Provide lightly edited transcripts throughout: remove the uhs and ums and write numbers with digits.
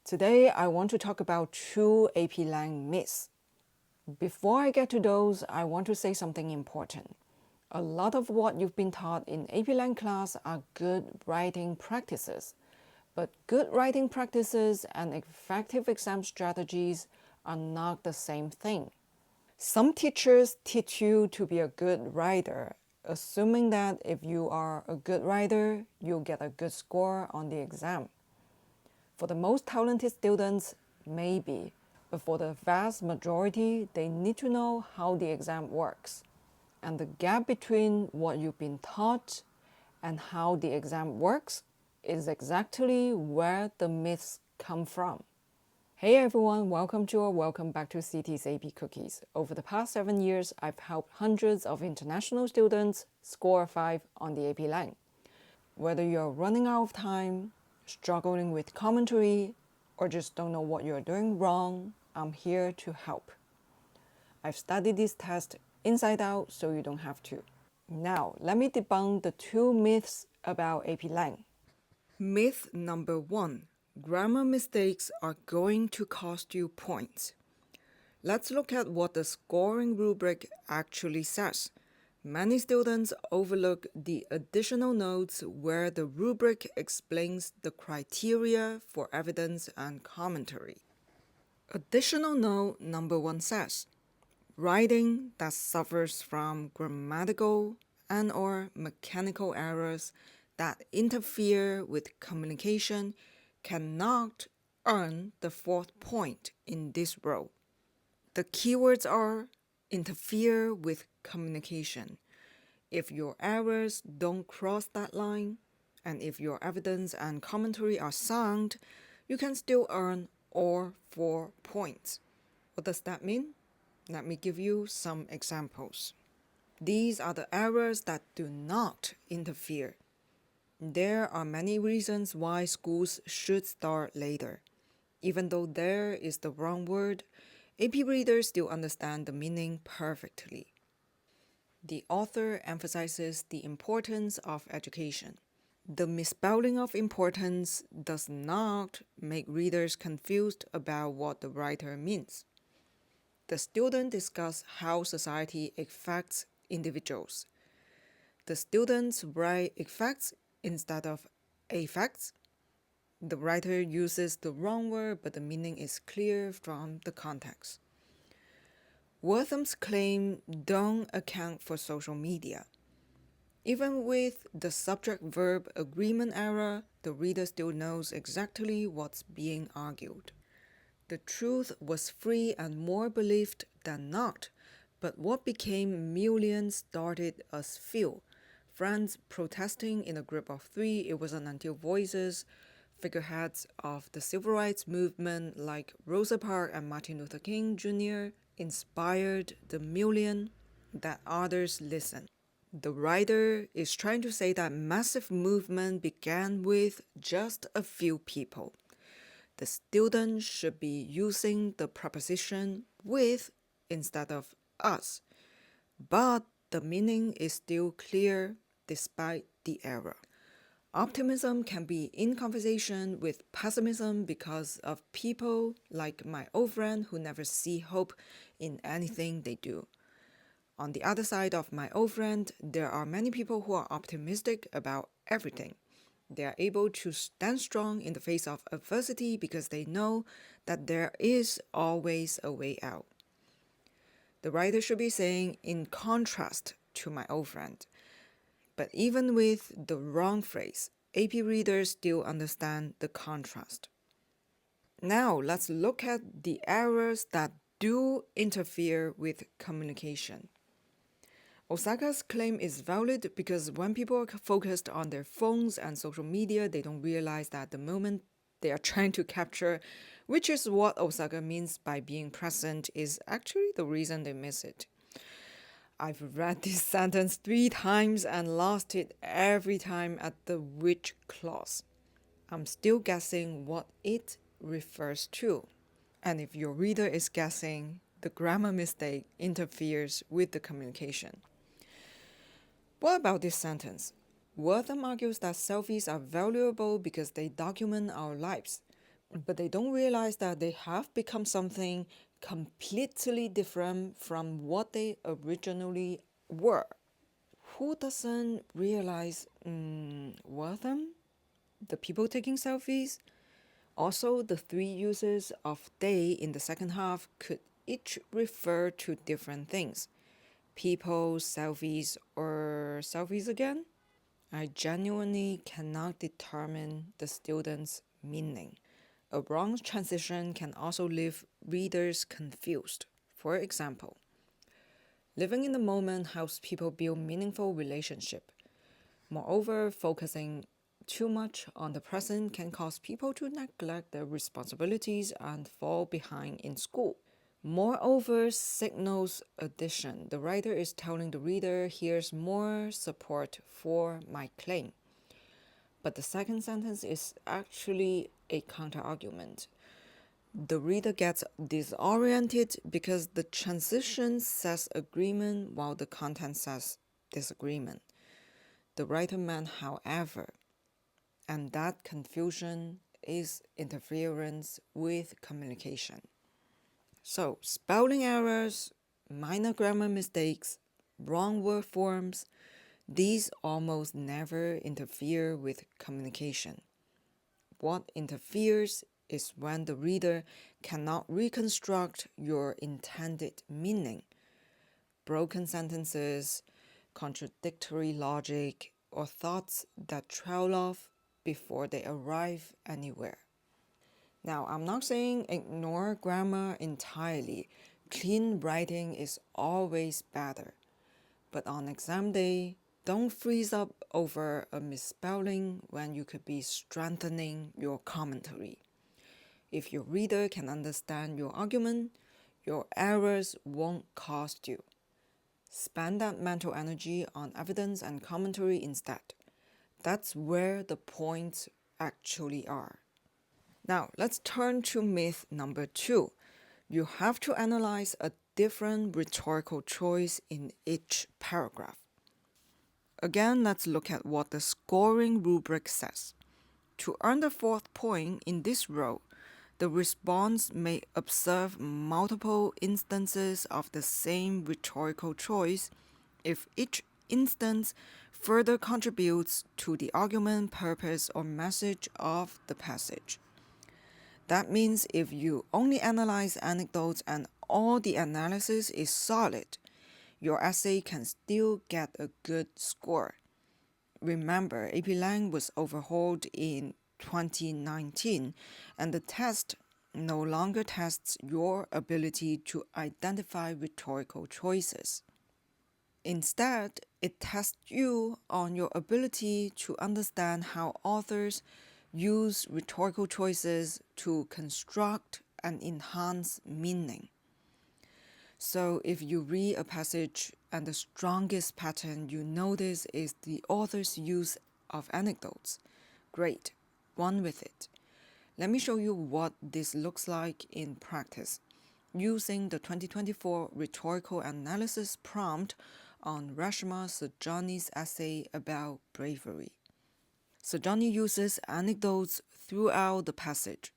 Today, I want to talk about two AP Lang myths. Before I get to those, I want to say something important. A lot of what you've been taught in AP Lang class are good writing practices, but good writing practices and effective exam strategies are not the same thing. Some teachers teach you to be a good writer, assuming that if you are a good writer, you'll get a good score on the exam. For the most talented students, maybe, but for the vast majority, they need to know how the exam works. And the gap between what you've been taught and how the exam works is exactly where the myths come from. Hey everyone, welcome to or welcome back to CT's AP Cookies. Over the past 7 years, I've helped hundreds of international students score a 5 on the AP Lang. Whether you're running out of time, struggling with commentary, or just don't know what you're doing wrong, I'm here to help. I've studied this test inside out so you don't have to. Now, let me debunk the two myths about AP Lang. Myth number 1. Grammar mistakes are going to cost you points. Let's look at what the scoring rubric actually says. Many students overlook the additional notes where the rubric explains the criteria for evidence and commentary. Additional note number 1 says, writing that suffers from grammatical and/or mechanical errors that interfere with communication cannot earn the 4th point in this row. The keywords are interfere with communication. If your errors don't cross that line, and if your evidence and commentary are sound, you can still earn all 4 points. What does that mean? Let me give you some examples. These are the errors that do not interfere. There are many reasons why schools should start later. Even though there is the wrong word, AP readers still understand the meaning perfectly. The author emphasizes the importance of education. The misspelling of importance does not make readers confused about what the writer means. The student discusses how society affects individuals. The students write effects instead of affects. The writer uses the wrong word, but the meaning is clear from the context. Wortham's claim don't account for social media. Even with the subject-verb agreement error, the reader still knows exactly what's being argued. The truth was free and more believed than not, but what became millions started as few. Friends protesting in a group of 3, it wasn't until voices, figureheads of the civil rights movement like Rosa Parks and Martin Luther King Jr. inspired the million that others listened. The writer is trying to say that massive movement began with just a few people. The student should be using the preposition with instead of us, but the meaning is still clear despite the error. Optimism can be in conversation with pessimism because of people like my old friend who never see hope in anything they do. On the other side of my old friend, there are many people who are optimistic about everything. They are able to stand strong in the face of adversity because they know that there is always a way out. The writer should be saying, in contrast to my old friend. But even with the wrong phrase, AP readers still understand the contrast. Now let's look at the errors that do interfere with communication. Osaka's claim is valid because when people are focused on their phones and social media, they don't realize that the moment they are trying to capture, which is what Osaka means by being present, is actually the reason they miss it. I've read this sentence 3 times and lost it every time at the which clause. I'm still guessing what it refers to. And if your reader is guessing, the grammar mistake interferes with the communication. What about this sentence? Wortham argues that selfies are valuable because they document our lives. but they don't realize that they have become something completely different from what they originally were. Who doesn't realize were them? The people taking selfies? Also, the three uses of they in the second half could each refer to different things. People, selfies, or selfies again? I genuinely cannot determine the student's meaning. A wrong transition can also leave readers confused. For example, living in the moment helps people build meaningful relationship. Moreover, focusing too much on the present can cause people to neglect their responsibilities and fall behind in school. Moreover, signals addition. The writer is telling the reader, here's more support for my claim. But the second sentence is actually a counterargument. The reader gets disoriented because the transition says agreement while the content says disagreement. The writer meant however, and that confusion is interference with communication. So, spelling errors, minor grammar mistakes, wrong word forms, these almost never interfere with communication. What interferes is when the reader cannot reconstruct your intended meaning. Broken sentences, contradictory logic, or thoughts that trail off before they arrive anywhere. Now, I'm not saying ignore grammar entirely. Clean writing is always better. But on exam day, don't freeze up over a misspelling when you could be strengthening your commentary. If your reader can understand your argument, your errors won't cost you. Spend that mental energy on evidence and commentary instead. That's where the points actually are. Now, let's turn to myth number 2. You have to analyze a different rhetorical choice in each paragraph. Again, let's look at what the scoring rubric says. To earn the fourth point in this row, the response may observe multiple instances of the same rhetorical choice if each instance further contributes to the argument, purpose, or message of the passage. That means if you only analyze anecdotes and all the analysis is solid, your essay can still get a good score. Remember, AP Lang was overhauled in 2019, and the test no longer tests your ability to identify rhetorical choices. Instead, it tests you on your ability to understand how authors use rhetorical choices to construct and enhance meaning. So if you read a passage and the strongest pattern you notice is the author's use of anecdotes, great, run with it. Let me show you what this looks like in practice using the 2024 rhetorical analysis prompt on Reshma Sajani's essay about bravery. Sajani uses anecdotes throughout the passage.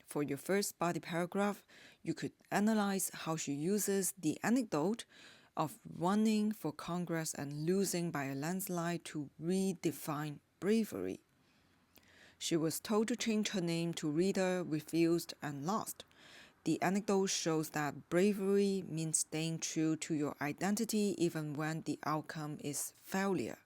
For your first body paragraph, you could analyze how she uses the anecdote of running for Congress and losing by a landslide to redefine bravery. She was told to change her name to Rita, refused, and lost. The anecdote shows that bravery means staying true to your identity even when the outcome is failure.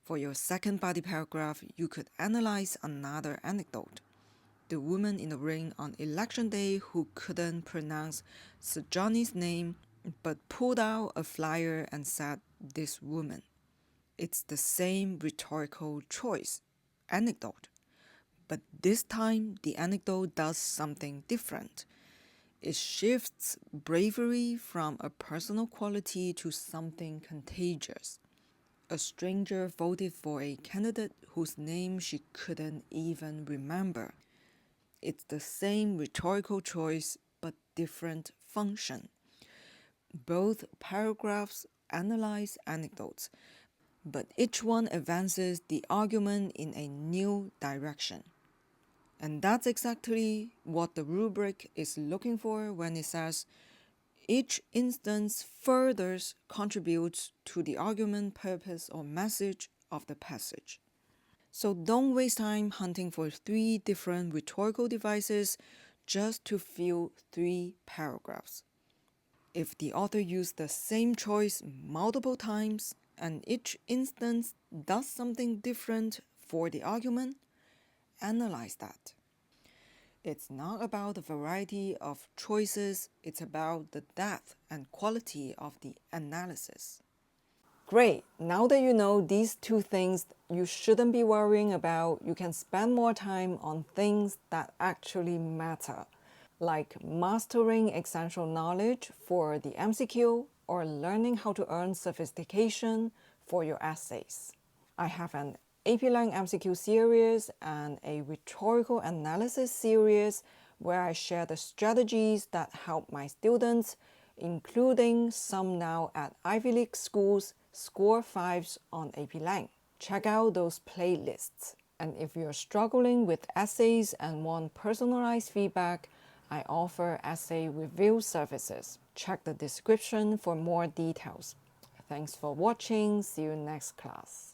For your second body paragraph, you could analyze another anecdote. The woman in the ring on election day who couldn't pronounce Sajani's name but pulled out a flyer and said, "This woman." It's the same rhetorical choice, anecdote. But this time, the anecdote does something different. It shifts bravery from a personal quality to something contagious. A stranger voted for a candidate whose name she couldn't even remember. It's the same rhetorical choice but different function. Both paragraphs analyze anecdotes, but each one advances the argument in a new direction. And that's exactly what the rubric is looking for when it says each instance further contributes to the argument, purpose, or message of the passage. So don't waste time hunting for 3 different rhetorical devices just to fill 3 paragraphs. If the author used the same choice multiple times and each instance does something different for the argument, analyze that. It's not about the variety of choices, it's about the depth and quality of the analysis. Great, now that you know these 2 things you shouldn't be worrying about, you can spend more time on things that actually matter, like mastering essential knowledge for the MCQ or learning how to earn sophistication for your essays. I have an AP-Lang MCQ series and a rhetorical analysis series where I share the strategies that help my students, including some now at Ivy League schools, score 5s on AP-Lang. Check out those playlists. And if you're struggling with essays and want personalized feedback, I offer essay review services. Check the description for more details. Thanks for watching. See you next class.